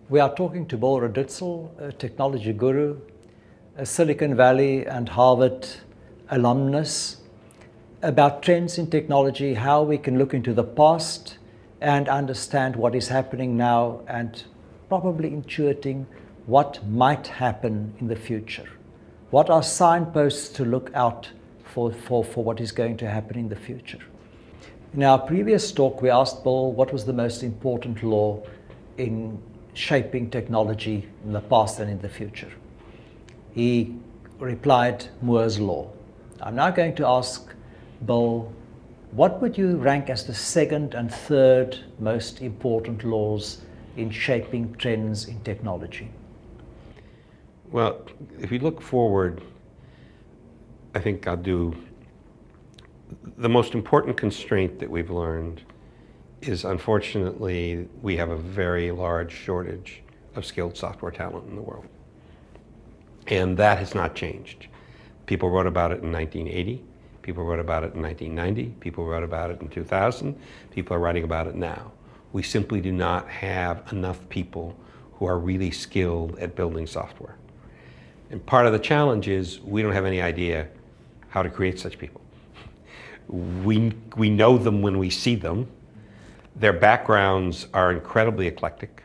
We are talking to Bill Reditzel, a technology guru, a Silicon Valley and Harvard alumnus, about trends in technology, how we can look into the past and understand what is happening now, and probably intuiting what might happen in the future. What are signposts to look out for what is going to happen in the future? In our previous talk, we asked Bill what was the most important law in shaping technology in the past and in the future. He replied, Moore's law. I'm now going to ask Bill, what would you rank as the second and third most important laws in shaping trends in technology? Well, if you look forward, I think I'll do the most important constraint that we've learned is, unfortunately, we have a very large shortage of skilled software talent in the world. And that has not changed. People wrote about it in 1980, people wrote about it in 1990, people wrote about it in 2000, people are writing about it now. We simply do not have enough people who are really skilled at building software. And part of the challenge is we don't have any idea how to create such people. We know them when we see them. Their backgrounds are incredibly eclectic.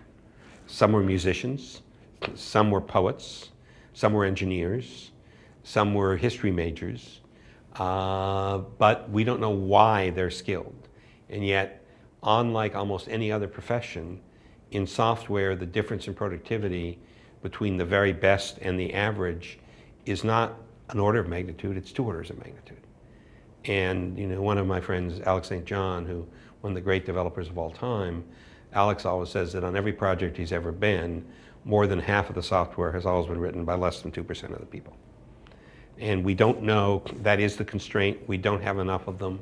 Some were musicians, some were poets, some were engineers, some were history majors, but we don't know why they're skilled. And yet, unlike almost any other profession, in software, the difference in productivity between the very best and the average is not an order of magnitude, it's 2 orders of magnitude. And one of my friends, Alex St. John, one of the great developers of all time, Alex always says that on every project he's ever been, more than half of the software has always been written by less than 2% of the people. And we don't know, that is the constraint, we don't have enough of them.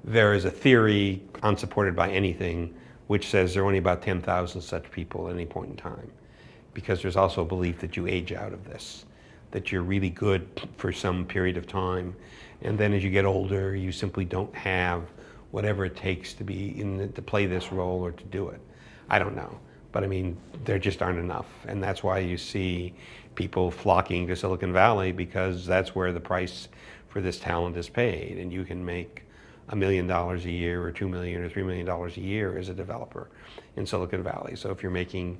There is a theory, unsupported by anything, which says there are only about 10,000 such people at any point in time. Because there's also a belief that you age out of this, that you're really good for some period of time, and then as you get older, you simply don't have whatever it takes to to play this role or to do it. I don't know, but I mean, there just aren't enough, and that's why you see people flocking to Silicon Valley, because that's where the price for this talent is paid, and you can make $1 million a year or $2 million or $3 million a year as a developer in Silicon Valley. So if you're making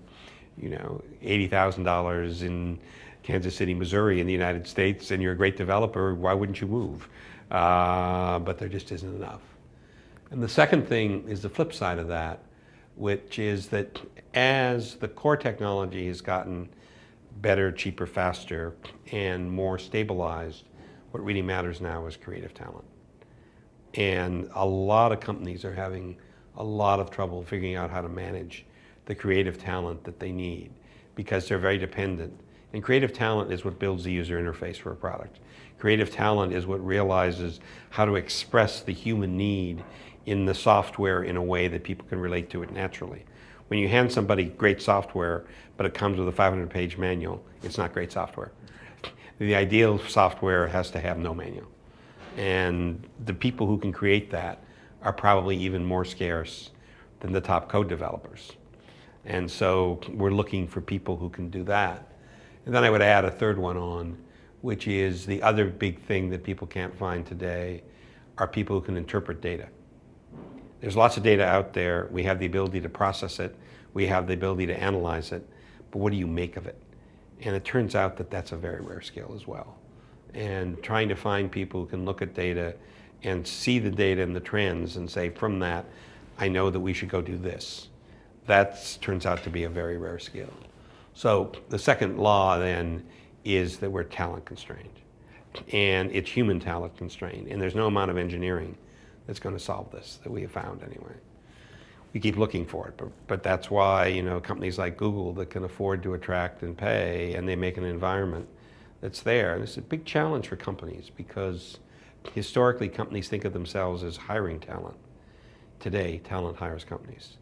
$80,000 in Kansas City, Missouri in the United States, and you're a great developer, why wouldn't you move? But there just isn't enough. And the second thing is the flip side of that, which is that as the core technology has gotten better, cheaper, faster, and more stabilized, what really matters now is creative talent. And a lot of companies are having a lot of trouble figuring out how to manage the creative talent that they need, because they're very dependent. And creative talent is what builds the user interface for a product. Creative talent is what realizes how to express the human need in the software in a way that people can relate to it naturally. When you hand somebody great software, but it comes with a 500-page manual, it's not great software. The ideal software has to have no manual. And the people who can create that are probably even more scarce than the top code developers. And so we're looking for people who can do that. And then I would add a third one on, which is the other big thing that people can't find today are people who can interpret data. There's lots of data out there. We have the ability to process it. We have the ability to analyze it. But what do you make of it? And it turns out that that's a very rare skill as well. And trying to find people who can look at data and see the data and the trends and say, from that, I know that we should go do this. That turns out to be a very rare skill. So the second law then is that we're talent constrained. And it's human talent constrained. And there's no amount of engineering that's going to solve this, that we have found anyway. We keep looking for it, but that's why companies like Google that can afford to attract and pay, and they make an environment that's there. And it's a big challenge for companies, because historically companies think of themselves as hiring talent. Today, talent hires companies.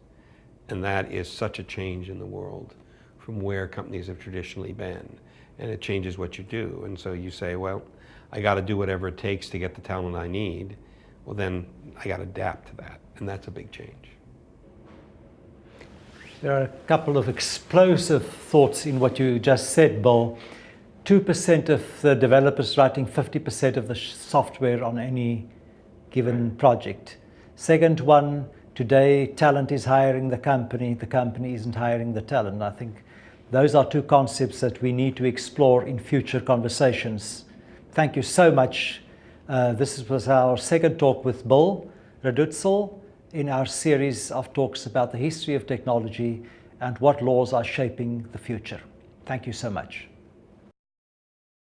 And that is such a change in the world from where companies have traditionally been. And it changes what you do. And so you say, well, I got to do whatever it takes to get the talent I need. Well, then I got to adapt to that. And that's a big change. There are a couple of explosive thoughts in what you just said, Bill. 2% of the developers writing 50% of the software on any given project. Second one, today talent is hiring the company isn't hiring the talent. I think those are two concepts that we need to explore in future conversations. Thank you so much. This was our second talk with Bill Redutzl in our series of talks about the history of technology and what laws are shaping the future. Thank you so much.